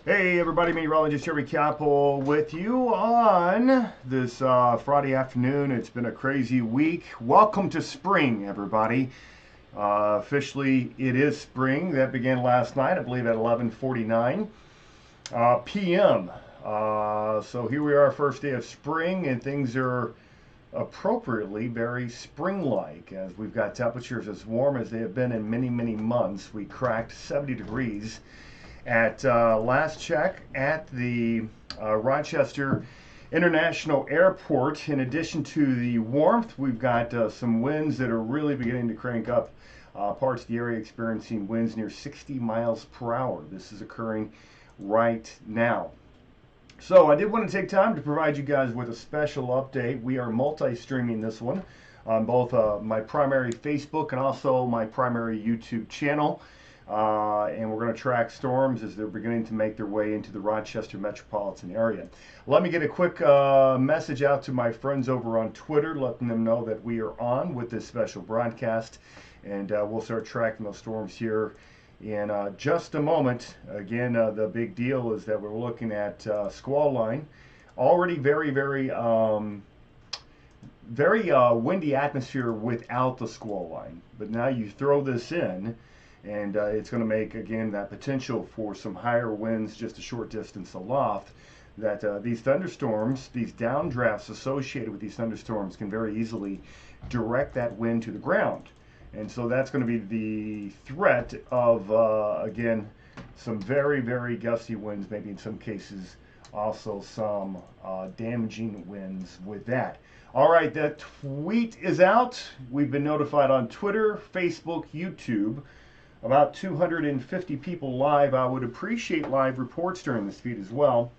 Hey everybody, meteorologist Jeremy Capel with you on this Friday afternoon. It's been a crazy week. Welcome to spring, everybody. Officially, it is spring. That began last night, I believe, at 11:49 p.m. So here we are, first day of spring, and things are appropriately very spring-like, as we've got temperatures as warm as they have been in many, many months. We cracked 70 degrees at last check at the Rochester International Airport. In addition to the warmth, we've got some winds that are really beginning to crank up. Parts of the area experiencing winds near 60 miles per hour. This is occurring right now. So I did want to take time to provide you guys with a special update. We are multi-streaming this one on both my primary Facebook and also my primary YouTube channel. And we're going to track storms as they're beginning to make their way into the Rochester metropolitan area. Let me get a quick message out to my friends over on Twitter, letting them know that we are on with this special broadcast, and we'll start tracking those storms here in just a moment. Again, the big deal is that we're looking at squall line, already very windy atmosphere without the squall line, but now you throw this in, and it's going to make, again, that potential for some higher winds just a short distance aloft, that these thunderstorms, these downdrafts associated with these thunderstorms, can very easily direct that wind to the ground. And so that's going to be the threat of, again, some very gusty winds, maybe in some cases also some damaging winds with that. All right, that tweet is out. We've been notified on Twitter, Facebook, YouTube. About 250 people live. I would appreciate live reports during this feed as well.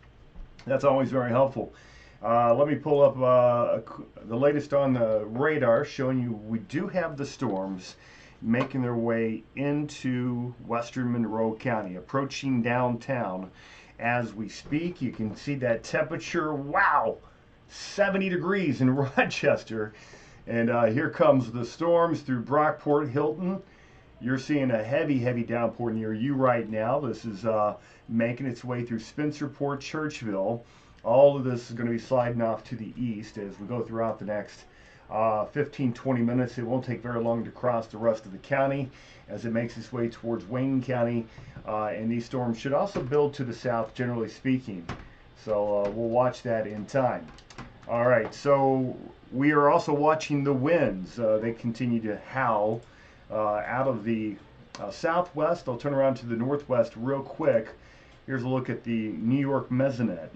That's always very helpful. Let me pull up the latest on the radar, showing you we do have the storms making their way into western Monroe County, approaching downtown as we speak. You can see that temperature, wow, 70 degrees in Rochester. And here comes the storms through Brockport, Hilton. You're seeing a heavy downpour near you right now. This is making its way through Spencerport, Churchville. All of this is going to be sliding off to the east as we go throughout the next 15-20 minutes. It won't take very long to cross the rest of the county as it makes its way towards Wayne County. And these storms should also build to the south, generally speaking. So we'll watch that in time. All right, so we are also watching the winds. They continue to howl out of the southwest. I'll turn around to the northwest real quick. Here's a look at the New York Mesonet,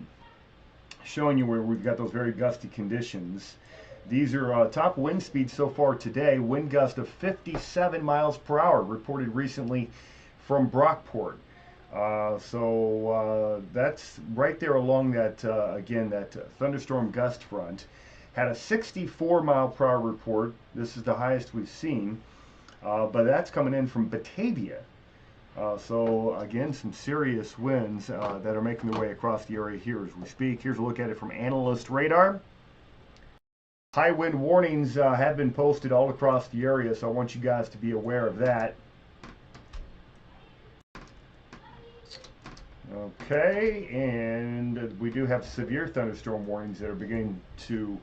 showing you where we've got those very gusty conditions. These are top wind speeds so far today. Wind gust of 57 miles per hour reported recently from Brockport. So that's right there along that, again, that thunderstorm gust front. Had a 64 mile per hour report. This is the highest we've seen. But that's coming in from Batavia. So again, some serious winds that are making their way across the area here as we speak. Here's a look at it from Analyst Radar. High wind warnings have been posted all across the area, so I want you guys to be aware of that. Okay, and we do have severe thunderstorm warnings that are beginning to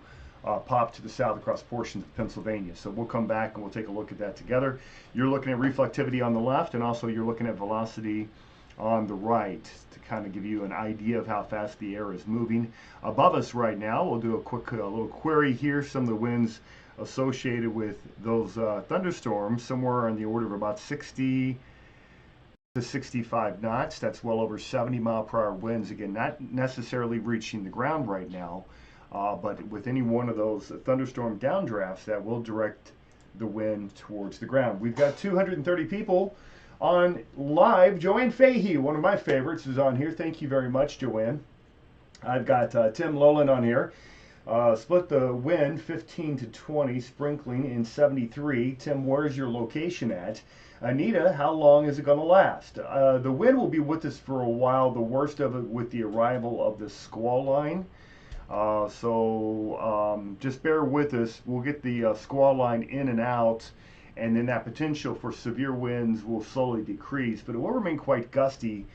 pop to the south across portions of Pennsylvania. So we'll come back and we'll take a look at that together. You're looking at reflectivity on the left, and also you're looking at velocity on the right to kind of give you an idea of how fast the air is moving. Above us right now, we'll do a quick little query here. Some of the winds associated with those thunderstorms, somewhere on the order of about 60 to 65 knots. That's well over 70 mile per hour winds. Again, not necessarily reaching the ground right now, but with any one of those thunderstorm downdrafts, that will direct the wind towards the ground. We've got 230 people on live. Joanne Fahey, one of my favorites, is on here. Thank you very much, Joanne. I've got Tim Lowland on here. Split the wind 15 to 20, sprinkling in 73. Tim, where's your location at? Anita, how long is it going to last? The wind will be with us for a while, the worst of it with the arrival of the squall line. Just bear with us. We'll get the squall line in and out, and then that potential for severe winds will slowly decrease, but it will remain quite gusty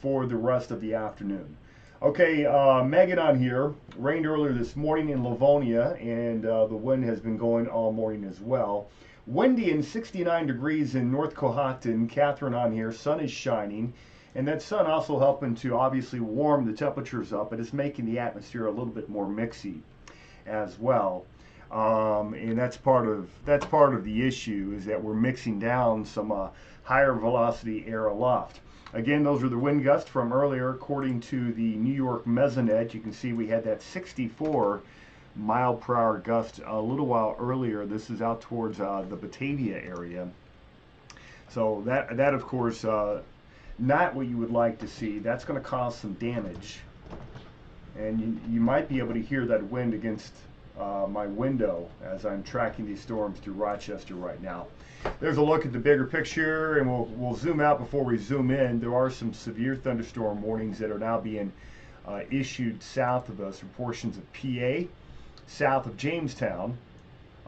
for the rest of the afternoon. Okay, Megan on here. Rained earlier this morning in Livonia, and the wind has been going all morning as well. Windy and 69 degrees in North Cohocton. Catherine on here. Sun is shining, and that sun also helping to obviously warm the temperatures up. It is making the atmosphere a little bit more mixy as well. And that's part of the issue, is that we're mixing down some higher velocity air aloft. Again, those are the wind gusts from earlier. According to the New York Mesonet, you can see we had that 64 mile per hour gust a little while earlier. This is out towards the Batavia area. So that of course, not what you would like to see. That's going to cause some damage. And you might be able to hear that wind against my window as I'm tracking these storms through Rochester right now. There's a look at the bigger picture, and we'll zoom out before we zoom in. There are some severe thunderstorm warnings that are now being issued south of us for portions of PA, south of Jamestown.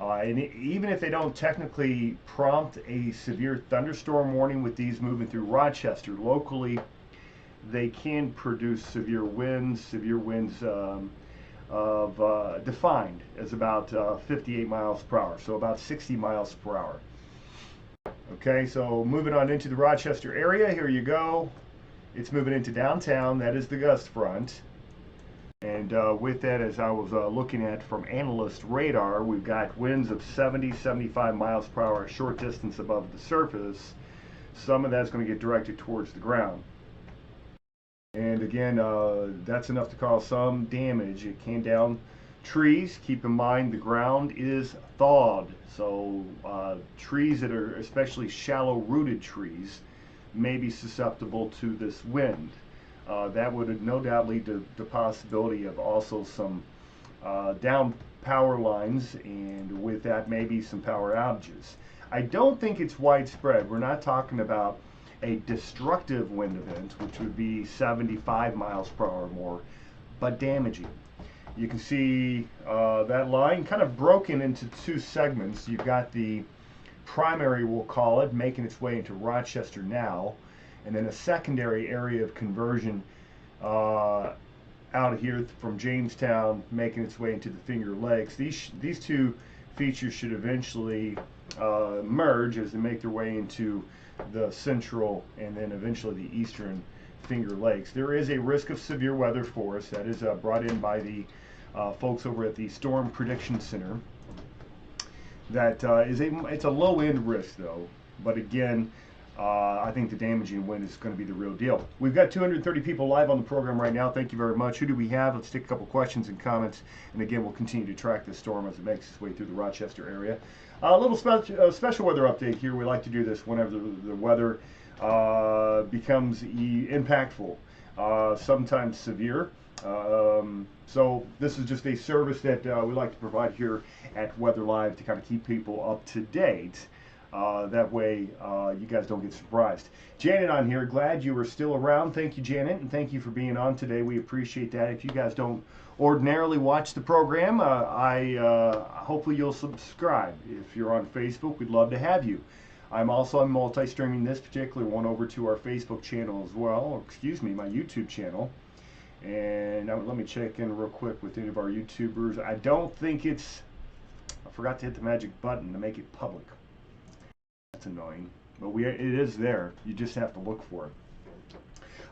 And even if they don't technically prompt a severe thunderstorm warning with these moving through Rochester, locally they can produce severe winds. Severe winds defined as about 58 miles per hour, so about 60 miles per hour. Okay, so moving on into the Rochester area, here you go. It's moving into downtown. That is the gust front. And with that, as I was looking at from analyst radar, we've got winds of 70, 75 miles per hour, a short distance above the surface. Some of that's going to get directed towards the ground. And again, that's enough to cause some damage. It came down trees. Keep in mind the ground is thawed, so trees that are especially shallow rooted trees may be susceptible to this wind. That would no doubt lead to the possibility of also some down power lines, and with that maybe some power outages. I don't think it's widespread. We're not talking about a destructive wind event, which would be 75 miles per hour or more, but damaging. You can see that line kind of broken into two segments. You've got the primary, we'll call it, making its way into Rochester now, and then a secondary area of conversion out here from Jamestown, making its way into the Finger Lakes. These two features should eventually merge as they make their way into the central and then eventually the eastern Finger Lakes. There is a risk of severe weather for us that is brought in by the folks over at the Storm Prediction Center. That it's a low end risk though, but again, I think the damaging wind is going to be the real deal. We've got 230 people live on the program right now. Thank you very much. Who do we have? Let's take a couple questions and comments, and again, we'll continue to track this storm as it makes its way through the Rochester area. A little special weather update here. We like to do this whenever the weather becomes impactful, sometimes severe. So this is just a service that we like to provide here at WxLIVE to kind of keep people up to date. That way you guys don't get surprised. Janet on here, glad you were still around. Thank you, Janet, and thank you for being on today. We appreciate that. If you guys don't ordinarily watch the program, hopefully you'll subscribe. If you're on Facebook, we'd love to have you. I'm multi-streaming this particular one over to our Facebook channel as well, or excuse me, my YouTube channel. And now let me check in real quick with any of our YouTubers. I don't think I forgot to hit the magic button to make it public. That's annoying, but it is there. You just have to look for it.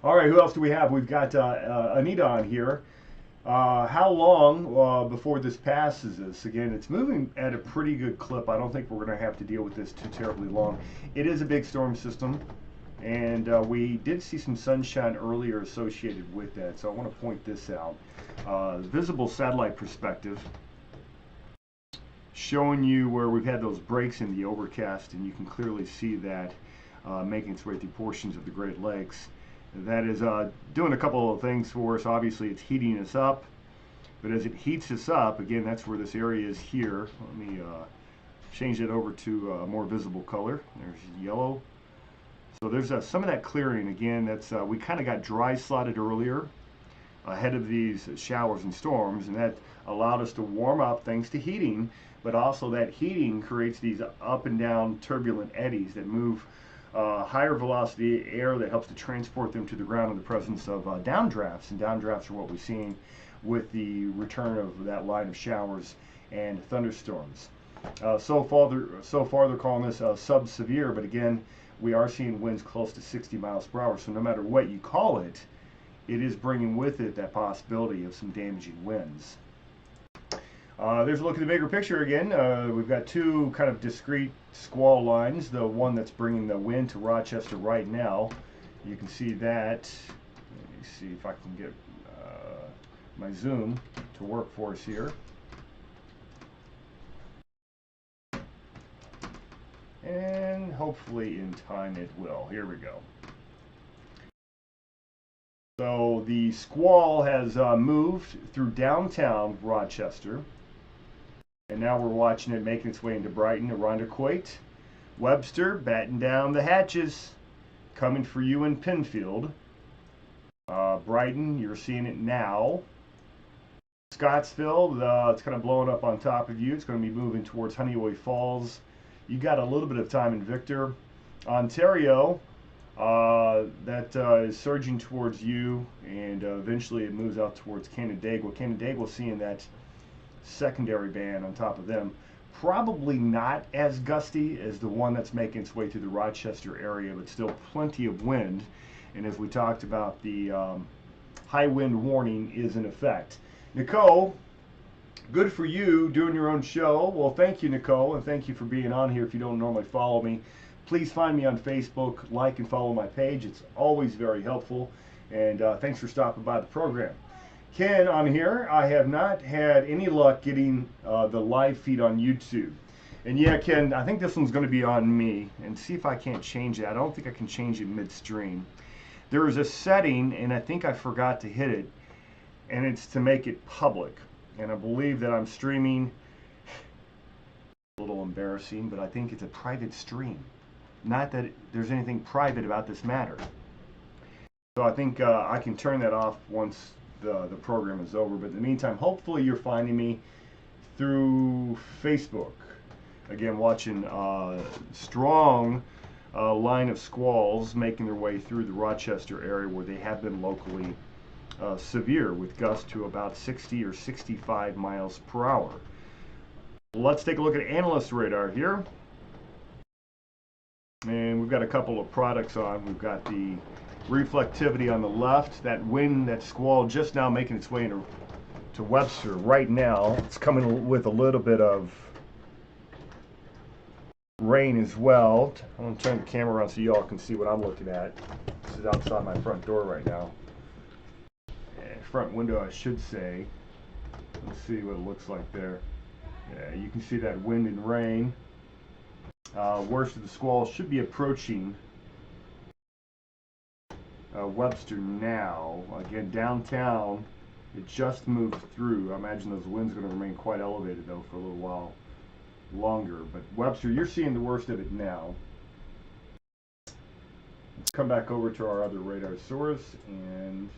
All right, who else do we have? We've got Anita on here. How long before this passes us? Again, it's moving at a pretty good clip. I don't think we're going to have to deal with this too terribly long. It is a big storm system, and we did see some sunshine earlier associated with that, so I want to point this out. Visible satellite perspective, showing you where we've had those breaks in the overcast, and you can clearly see that making its way through portions of the Great Lakes. That is doing a couple of things for us. Obviously, it's heating us up, but as it heats us up, again, that's where this area is here. Let me change it over to a more visible color. There's yellow. So there's some of that clearing. Again, that's we kind of got dry slotted earlier ahead of these showers and storms, and that allowed us to warm up thanks to heating, but also that heating creates these up and down turbulent eddies that move higher velocity air that helps to transport them to the ground in the presence of downdrafts. And downdrafts are what we've seen with the return of that line of showers and thunderstorms. So far they're calling this sub-severe, but again, we are seeing winds close to 60 miles per hour. So no matter what you call it, it is bringing with it that possibility of some damaging winds. There's a look at the bigger picture again. We've got two kind of discrete squall lines. The one that's bringing the wind to Rochester right now. You can see that. Let me see if I can get my zoom to work for us here. And hopefully in time it will. Here we go. So the squall has moved through downtown Rochester. And now we're watching it making its way into Brighton, Irondequoit. Webster, batten down the hatches. Coming for you in Penfield. Brighton, you're seeing it now. Scottsville, it's kind of blowing up on top of you. It's going to be moving towards Honeoye Falls. You got a little bit of time in Victor. Ontario, that is surging towards you, and eventually it moves out towards Canandaigua. Canandaigua seeing that secondary band on top of them. Probably not as gusty as the one that's making its way through the Rochester area, but still plenty of wind. And as we talked about, the high wind warning is in effect. Nicole, good for you doing your own show. Well, thank you, Nicole, and thank you for being on here. If you don't normally follow me, please find me on Facebook, like and follow my page. It's always very helpful. And thanks for stopping by the program. Ken on here, I have not had any luck getting the live feed on YouTube. And yeah, Ken, I think this one's going to be on me. And see if I can't change it. I don't think I can change it midstream. There is a setting, and I think I forgot to hit it, and it's to make it public. And I believe that I'm streaming, a little embarrassing, but I think it's a private stream. Not that there's anything private about this matter. So I think I can turn that off once the program is over. But in the meantime, hopefully you're finding me through Facebook. Again, watching strong line of squalls making their way through the Rochester area where they have been locally severe, with gusts to about 60 or 65 miles per hour. Let's take a look at analyst radar here. And we've got a couple of products on. We've got the reflectivity on the left. That wind, that squall just now making its way into Webster right now. It's coming with a little bit of rain as well. I'm going to turn the camera around so you all can see what I'm looking at. This is outside my front door right now. Front window, I should say. Let's see what it looks like there. Yeah, you can see that wind and rain. Worst of the squall should be approaching Webster now. Again, downtown, it just moved through. I imagine those winds are going to remain quite elevated though for a little while longer. But Webster, you're seeing the worst of it now. Let's come back over to our other radar source and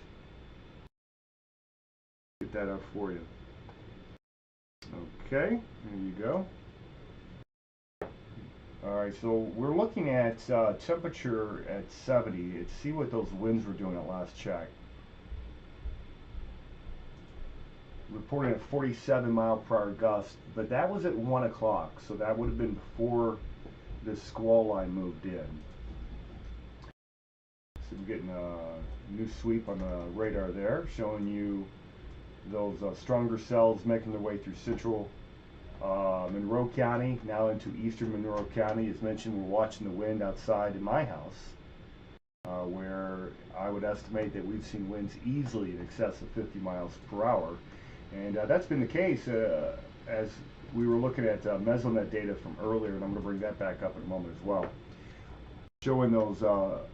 get that up for you. Okay, there you go. Alright, so we're looking at temperature at 70. Let's see what those winds were doing at last check. Reporting at 47 mile per hour gust, but that was at 1 o'clock, so that would have been before this squall line moved in. So we're getting a new sweep on the radar there, showing you those stronger cells making their way through central Monroe County, now into eastern Monroe County. As mentioned, we're watching the wind outside in my house, where I would estimate that we've seen winds easily in excess of 50 miles per hour. And that's been the case as we were looking at Mesonet data from earlier, and I'm going to bring that back up in a moment as well, showing those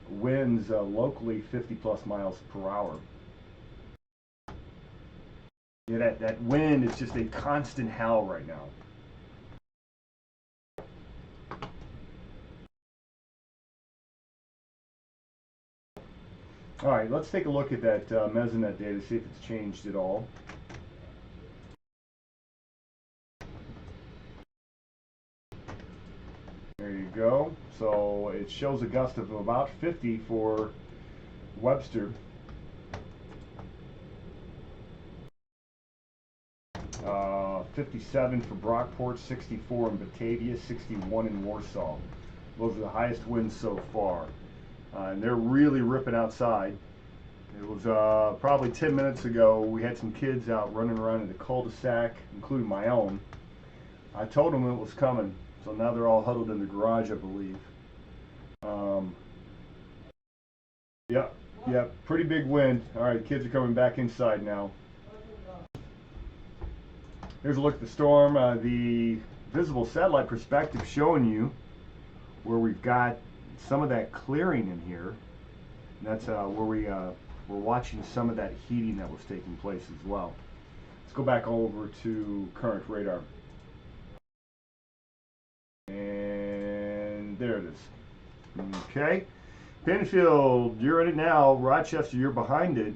winds locally 50 plus miles per hour. Yeah, that wind is just a constant howl right now. All right, let's take a look at that Mesonet data, see if it's changed at all. There you go. So it shows a gust of about 50 for Webster. 57 for Brockport, 64 in Batavia, 61 in Warsaw. Those are the highest winds so far. And they're really ripping outside. It was probably 10 minutes ago, we had some kids out running around in the cul-de-sac, including my own. I told them it was coming, so now they're all huddled in the garage, I believe. Yep, pretty big wind. All right, kids are coming back inside now. Here's a look at the storm. The visible satellite perspective showing you where we've got some of that clearing in here. And that's where we're watching some of that heating that was taking place as well. Let's go back over to current radar. And there it is. Okay. Penfield, you're in it now. Rochester, you're behind it.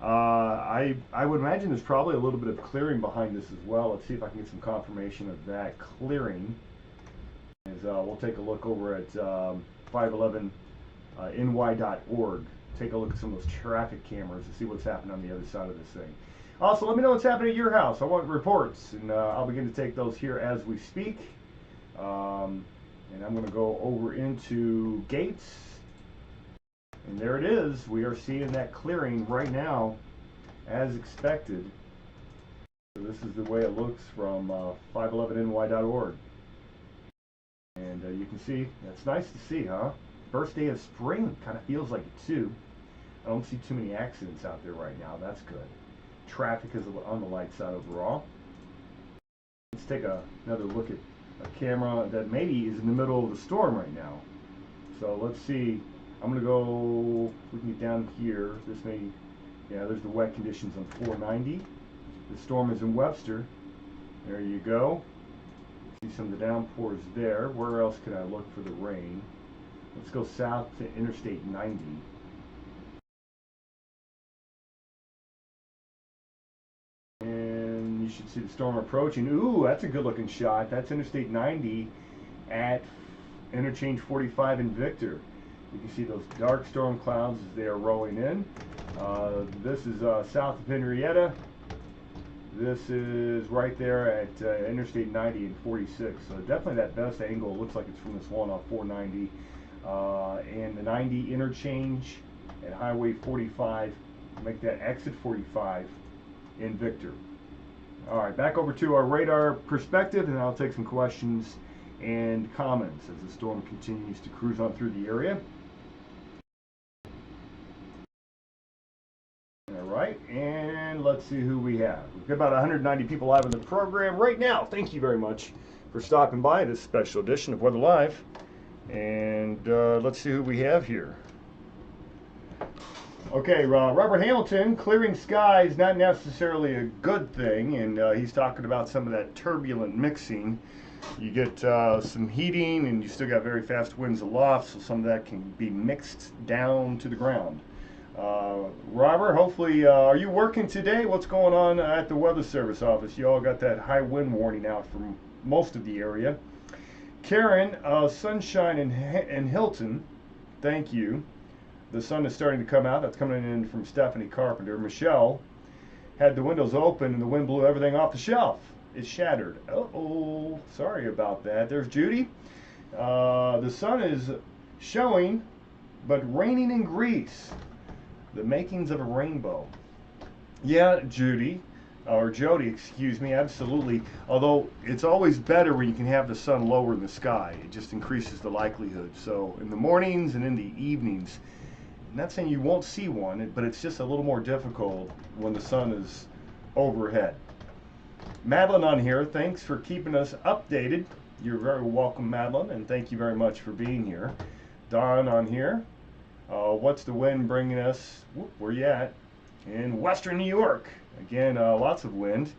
I would imagine there's probably a little bit of clearing behind this as well. Let's see if I can get some confirmation of that clearing. As we'll take a look over at 511ny.org. Take a look at some of those traffic cameras and see what's happening on the other side of this thing. Also, let me know what's happening at your house. I want reports, and I'll begin to take those here as we speak. And I'm going to go over into Gates. And there it is. We are seeing that clearing right now as expected. So this is the way it looks from 511ny.org. And you can see, that's nice to see, huh? First day of spring, kind of feels like it too. I don't see too many accidents out there right now. That's good. Traffic is on the light side overall. Let's take another look at a camera that maybe is in the middle of the storm right now. So let's see. I'm going to go, we can get down here. This may, yeah, there's the wet conditions on 490. The storm is in Webster. There you go. See some of the downpours there. Where else can I look for the rain? Let's go south to Interstate 90. And you should see the storm approaching. Ooh, that's a good looking shot. That's Interstate 90 at Interchange 45 in Victor. You can see those dark storm clouds as they are rolling in. This is south of Henrietta. This is right there at Interstate 90 and 46. So definitely that best angle. Looks like it's from this one off 490. And the 90 interchange at Highway 45. Make that exit 45 in Victor. All right, back over to our radar perspective, and I'll take some questions and comments as the storm continues to cruise on through the area. Right, and let's see who we have. We've got about 190 people live in the program right now. Thank you very much for stopping by this special edition of Weather Live. And let's see who we have here. Okay, Robert Hamilton, clearing skies, not necessarily a good thing, and he's talking about some of that turbulent mixing. You get some heating, and you still got very fast winds aloft, so some of that can be mixed down to the ground. Robert, hopefully, are you working today? What's going on at the Weather Service office? You all got that high wind warning out from most of the area. Karen, sunshine in Hilton, thank you. The sun is starting to come out. That's coming in from Stephanie Carpenter. Michelle had the windows open and the wind blew everything off the shelf. It shattered. Uh-oh, sorry about that. There's Judy. The sun is showing, but raining in Greece. The makings of a rainbow. Yeah, Judy, or Jody, excuse me, absolutely. Although it's always better when you can have the sun lower in the sky. It just increases the likelihood. So in the mornings and in the evenings, I'm not saying you won't see one, but it's just a little more difficult when the sun is overhead. Madeline on here, thanks for keeping us updated. You're very welcome, Madeline, and thank you very much for being here. Don on here. What's the wind bringing us? Where you at? In western New York. Again, lots of wind.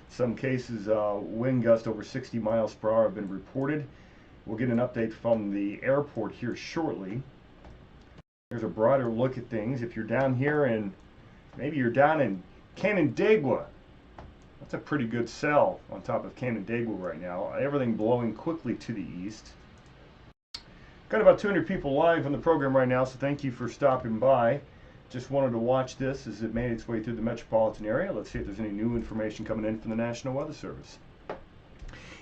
Some cases, wind gusts over 60 miles per hour have been reported. We'll get an update from the airport here shortly. There's a broader look at things. If you're down here and maybe you're down in Canandaigua, that's a pretty good cell on top of Canandaigua right now. Everything blowing quickly to the east. Got about 200 people live on the program right now, so thank you for stopping by. Just wanted to watch this as it made its way through the metropolitan area. Let's see if there's any new information coming in from the National Weather Service.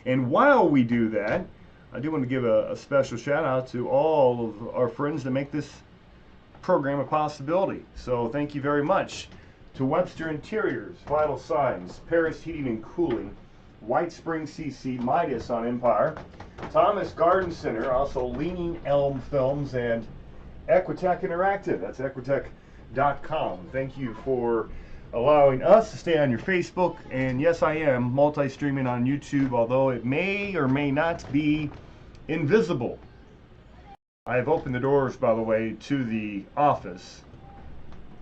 And while we do that, I do want to give a special shout out to all of our friends that make this program a possibility. So thank you very much to Webster Interiors, Vital Signs, Paris Heating and Cooling, White Spring CC, Midas on Empire, Thomas Garden Center, also Leaning Elm Films, and Equitech Interactive. That's equitech.com. Thank you for allowing us to stay on your Facebook. And yes, I am multi-streaming on YouTube, although it may or may not be invisible. I have opened the doors, by the way, to the office.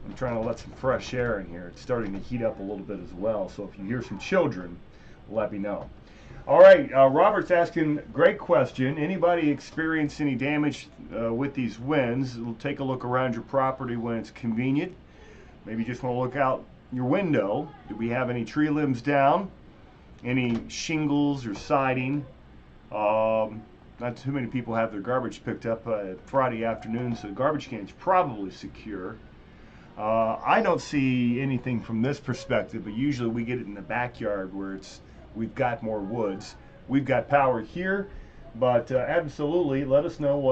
I'm trying to let some fresh air in here. It's starting to heat up a little bit as well, so if you hear some children, let me know. All right, Robert's asking, great question. Anybody experience any damage with these winds? We'll take a look around your property when it's convenient. Maybe you just want to look out your window. Do we have any tree limbs down? Any shingles or siding? Not too many people have their garbage picked up Friday afternoon, so the garbage can is probably secure. I don't see anything from this perspective, but usually we get it in the backyard where we've got more woods. We've got power here, but absolutely let us know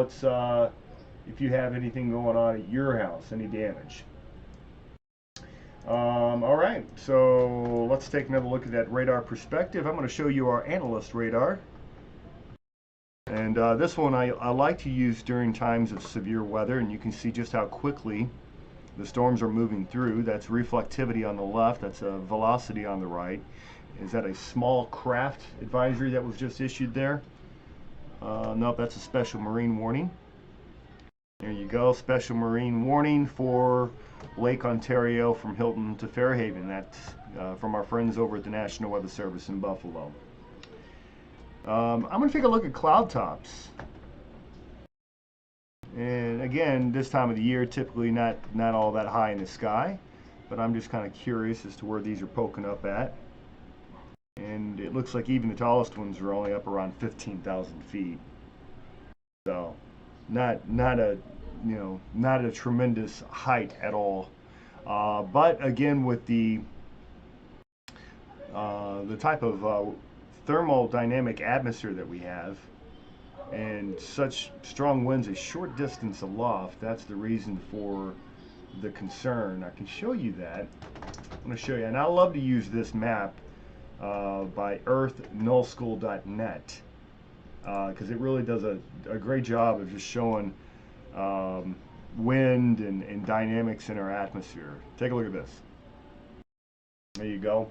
if you have anything going on at your house, any damage. All right, so let's take another look at that radar perspective. I'm going to show you our analyst radar. And this one I like to use during times of severe weather, and you can see just how quickly the storms are moving through. That's reflectivity on the left, that's velocity on the right. Is that a small craft advisory that was just issued there? Nope, that's a special marine warning. There you go, special marine warning for Lake Ontario from Hilton to Fairhaven. That's from our friends over at the National Weather Service in Buffalo. I'm going to take a look at cloud tops. And again, this time of the year, typically not all that high in the sky, but I'm just kind of curious as to where these are poking up at. And it looks like even the tallest ones are only up around 15,000 feet. So not a tremendous height at all. But again, with the type of thermodynamic atmosphere that we have and such strong winds a short distance aloft, that's the reason for the concern. I can show you that. I'm going to show you, and I love to use this map by earthnullschool.net because it really does a great job of just showing wind and dynamics in our atmosphere. Take a look at this. There you go.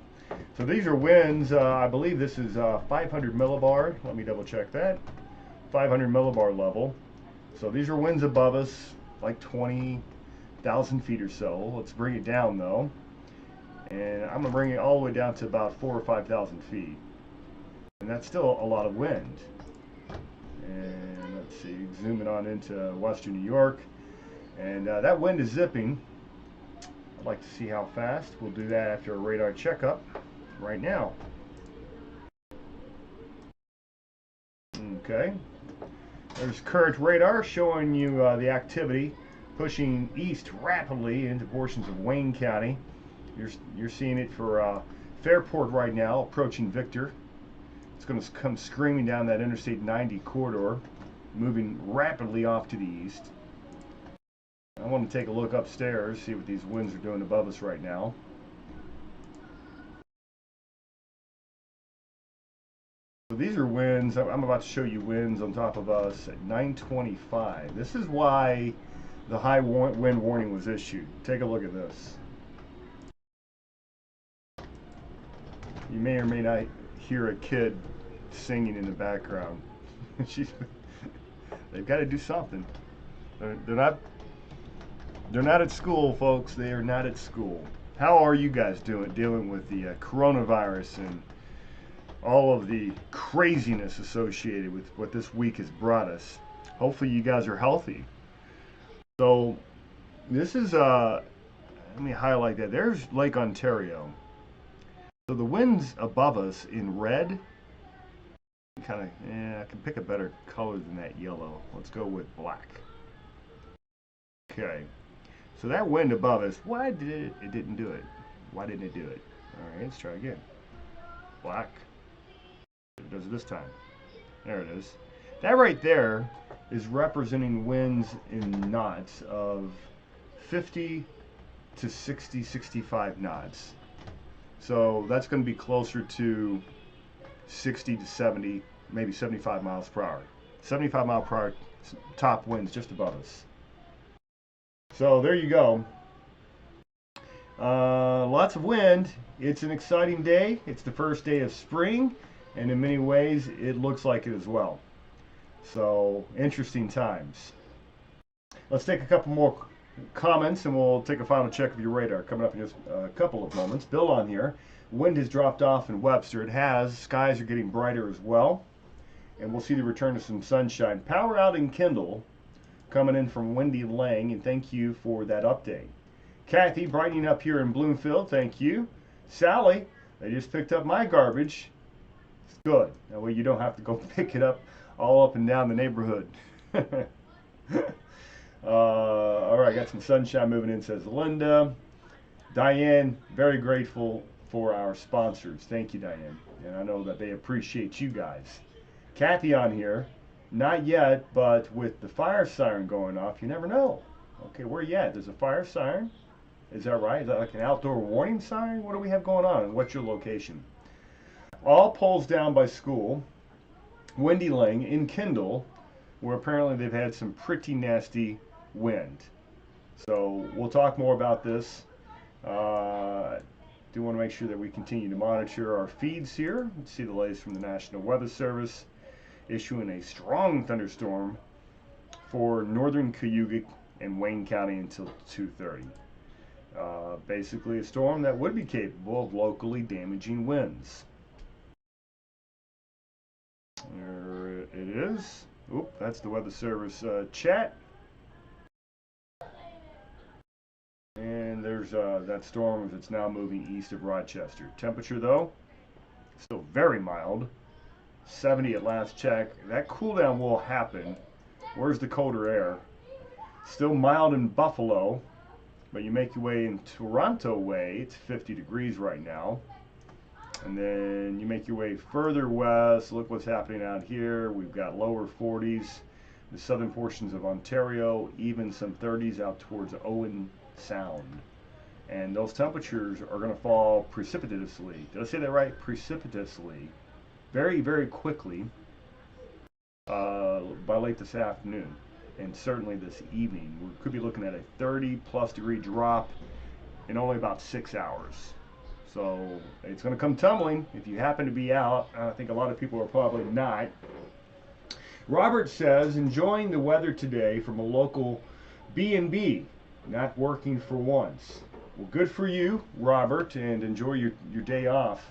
So these are winds. I believe this is 500 millibar. Let me double check that. 500 millibar level. So these are winds above us, like 20,000 feet or so. Let's bring it down though. And I'm going to bring it all the way down to about 4,000 or 5,000 feet. And that's still a lot of wind. And let's see, zooming on into western New York. And that wind is zipping. I'd like to see how fast. We'll do that after a radar checkup right now. Okay. There's current radar showing you the activity pushing east rapidly into portions of Wayne County. You're seeing it for Fairport right now, approaching Victor. It's going to come screaming down that Interstate 90 corridor, moving rapidly off to the east. I want to take a look upstairs, see what these winds are doing above us right now. So these are winds. I'm about to show you winds on top of us at 925. This is why the high wind warning was issued. Take a look at this. You may or may not hear a kid singing in the background. They've got to do something. They're not at school, folks. They are not at school. How are you guys dealing with the coronavirus and all of the craziness associated with what this week has brought us? Hopefully you guys are healthy. So this is, let me highlight that. There's Lake Ontario. So the winds above us in red, kind of, I can pick a better color than that yellow. Let's go with black. Okay, so that wind above us, why did it didn't do it? Why didn't it do it? All right, let's try again. Black. It does it this time. There it is. That right there is representing winds in knots of 50 to 60, 65 knots. So that's going to be closer to 60 to 70, maybe 75 miles per hour. 75 mile per hour top winds just above us. So there you go. Lots of wind. It's an exciting day. It's the first day of spring, and in many ways it looks like it as well. So interesting times. Let's take a couple more comments and we'll take a final check of your radar coming up in just a couple of moments. Bill on here. Wind has dropped off in Webster. It has. Skies are getting brighter as well. And we'll see the return of some sunshine. Power out in Kendall coming in from Wendy Lang, and thank you for that update. Kathy, brightening up here in Bloomfield, thank you. Sally, they just picked up my garbage. It's good. That way you don't have to go pick it up all up and down the neighborhood. All right, got some sunshine moving in, says Linda. Diane, very grateful for our sponsors. Thank you, Diane. And I know that they appreciate you guys. Kathy on here, not yet, but with the fire siren going off, you never know. Okay, where you at? There's a fire siren. Is that right? Is that like an outdoor warning sign? What do we have going on? And what's your location? All poles down by school. Wendy Lang in Kendall, where apparently they've had some pretty nasty wind. So we'll talk more about this. Do want to make sure that we continue to monitor our feeds here. Let's see the latest from the National Weather Service issuing a strong thunderstorm for northern Cayuga and Wayne County until 2:30. Basically a storm that would be capable of locally damaging winds. There it is. Oop, that's the Weather Service chat. And there's that storm that's now moving east of Rochester. Temperature though, still very mild. 70 at last check. That cool down will happen. Where's the colder air? Still mild in Buffalo, but you make your way in Toronto way, it's 50 degrees right now. And then you make your way further west, look what's happening out here. We've got lower 40s, the southern portions of Ontario, even some 30s out towards Owen Sound. And those temperatures are going to fall precipitously. Did I say that right? Precipitously. Very, very quickly by late this afternoon. And certainly this evening. We could be looking at a 30+ degree drop in only about 6 hours. So it's going to come tumbling if you happen to be out. I think a lot of people are probably not. Robert says, enjoying the weather today from a local B&B, not working for once. Well, good for you, Robert, and enjoy your day off.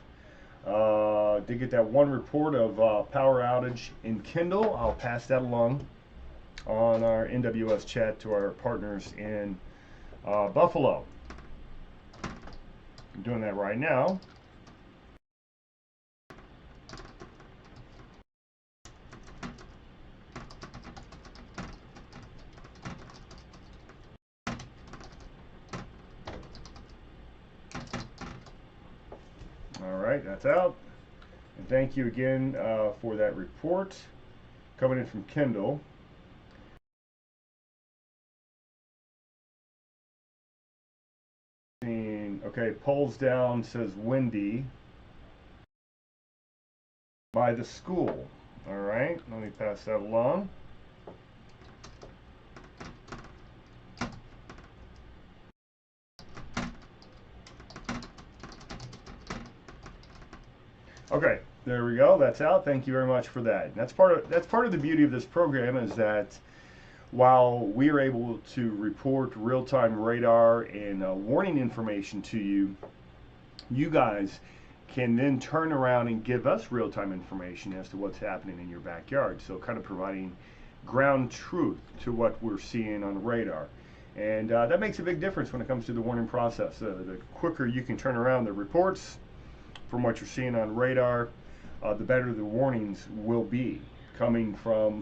Did get that one report of power outage in Kendall. I'll pass that along on our NWS chat to our partners in Buffalo. I'm doing that right now. All right, that's out. And thank you again for that report coming in from Kendall. Okay, poles down, says windy by the school. All right, let me pass that along. Okay, there we go. That's out. Thank you very much for that. And that's part of the beauty of this program, is that while we are able to report real-time radar and warning information to you, you guys can then turn around and give us real-time information as to what's happening in your backyard. So kind of providing ground truth to what we're seeing on radar. And that makes a big difference when it comes to the warning process. The quicker you can turn around the reports from what you're seeing on radar, the better the warnings will be, coming from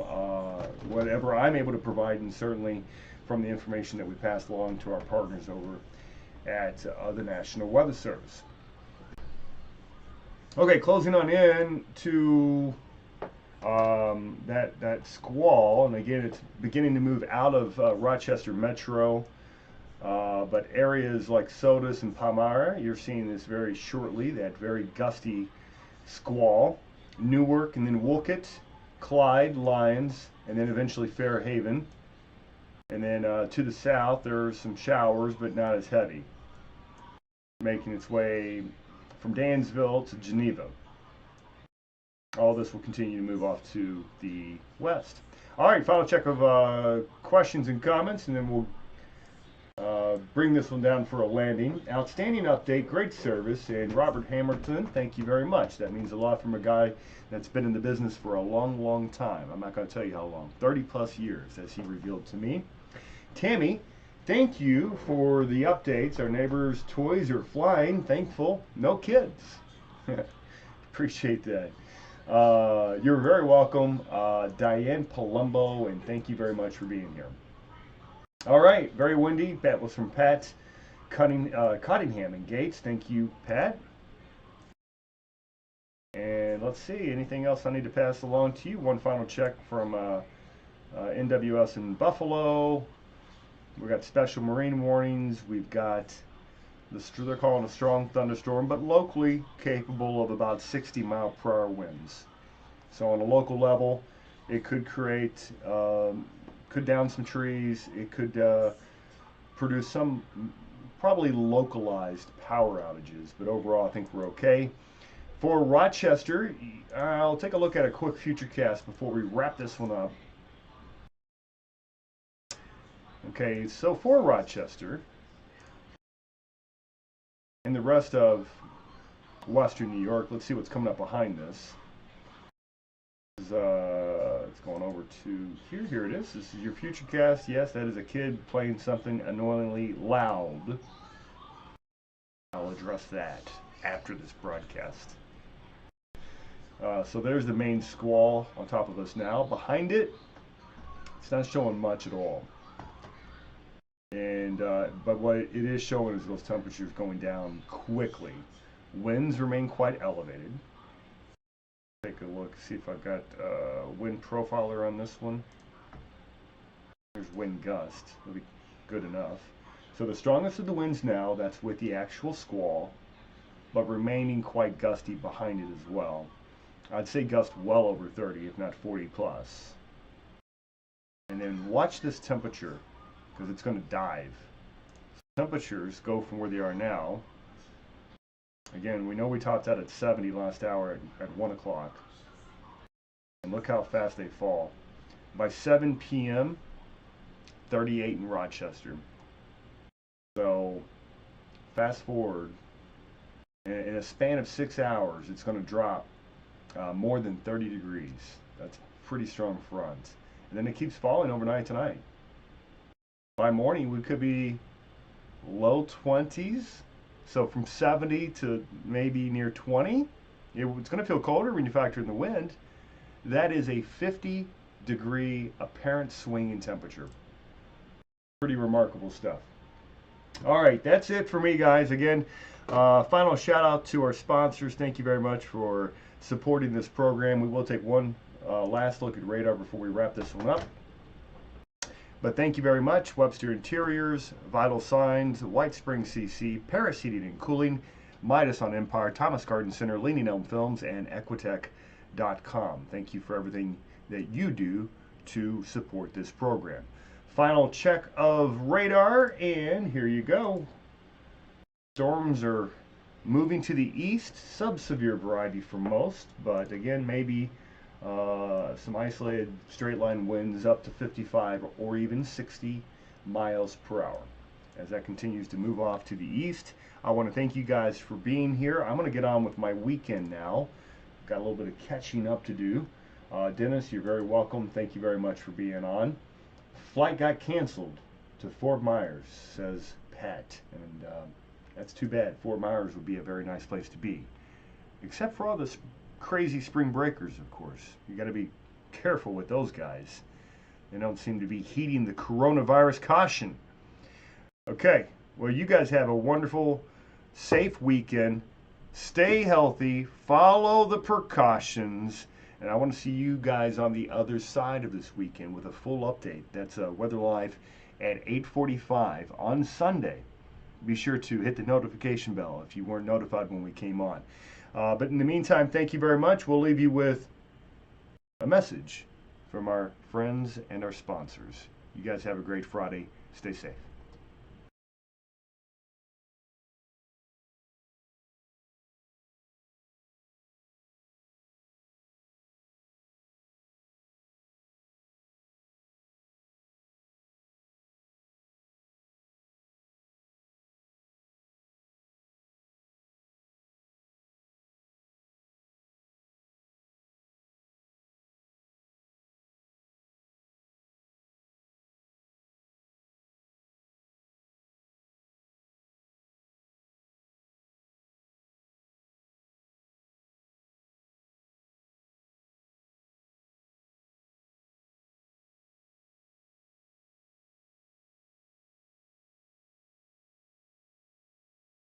whatever I'm able to provide, and certainly from the information that we pass along to our partners over at the National Weather Service. Okay, closing on in to that squall, and again, it's beginning to move out of Rochester Metro, but areas like Sodus and Palmyra, you're seeing this very shortly, that very gusty squall. Newark, and then Wolcott, Clyde, Lyons, and then eventually Fairhaven. And then to the south, there are some showers, but not as heavy, making its way from Dansville to Geneva. All this will continue to move off to the west. All right, final check of questions and comments, and then we'll bring this one down for a landing. Outstanding update, great service, and Robert Hamilton, thank you very much. That means a lot from a guy that's been in the business for a long, long time. I'm not going to tell you how long, 30 plus years, as he revealed to me. Tammy, thank you for the updates. Our neighbors' toys are flying, thankful, no kids. Appreciate that. You're very welcome, Diane Palumbo, and thank you very much for being here. All right, very windy. That was from Pat Cottingham and Gates. Thank you, Pat. And let's see, anything else I need to pass along to you? One final check from NWS in Buffalo. We've got special marine warnings. We've got they're calling a strong thunderstorm, but locally capable of about 60-mile-per-hour winds. So on a local level, it could create, could down some trees. It could produce some probably localized power outages, but overall I think we're okay. For Rochester, I'll take a look at a quick futurecast before we wrap this one up. Okay, so for Rochester and the rest of western New York, let's see what's coming up behind this. It's going over to here. Here it is. This is your futurecast. Yes, that is a kid playing something annoyingly loud. I'll address that after this broadcast. So there's the main squall on top of us now. Behind it, it's not showing much at all. And but what it is showing is those temperatures going down quickly. Winds remain quite elevated. Take a look, see if I've got wind profiler on this one. There's wind gust. That'll be good enough. So the strongest of the winds now, that's with the actual squall, but remaining quite gusty behind it as well. I'd say gust well over 30, if not 40 plus. And then watch this temperature, because it's going to dive. Temperatures go from where they are now. Again, we know we topped out at 70 last hour at 1 o'clock. And look how fast they fall. By 7 p.m., 38 in Rochester. So, fast forward, in a span of 6 hours, it's going to drop more than 30 degrees. That's a pretty strong front. And then it keeps falling overnight tonight. By morning, we could be low 20s. So from 70 to maybe near 20. It's going to feel colder when you factor in the wind. That is a 50-degree apparent swing in temperature. Pretty remarkable stuff. All right, that's it for me, guys. Again, final shout out to our sponsors. Thank you very much for supporting this program. We will take one last look at radar before we wrap this one up. But thank you very much. Webster Interiors, Vital Signs, White Spring CC, Paris Heating and Cooling, Midas on Empire, Thomas Garden Center, Leaning Elm Films, and Equitech.com. Thank you for everything that you do to support this program. Final check of radar, and here you go. Storms are moving to the east, sub-severe variety for most, but again, maybe some isolated straight line winds up to 55 or even 60 miles per hour. As that continues to move off to the east, I want to thank you guys for being here. I'm going to get on with my weekend now. Got a little bit of catching up to do. Dennis, you're very welcome. Thank you very much for being on. Flight got canceled to Fort Myers, says Pat, and that's too bad. Fort Myers would be a very nice place to be, except for all this crazy spring breakers, of course. You got to be careful with those guys. They don't seem to be heeding the coronavirus caution. Okay, well, you guys have a wonderful, safe weekend. Stay healthy, follow the precautions, and I want to see you guys on the other side of this weekend with a full update. That's Weather Live at 8:45 on Sunday. Be sure to hit the notification bell if you weren't notified when we came on. But in the meantime, thank you very much. We'll leave you with a message from our friends and our sponsors. You guys have a great Friday. Stay safe.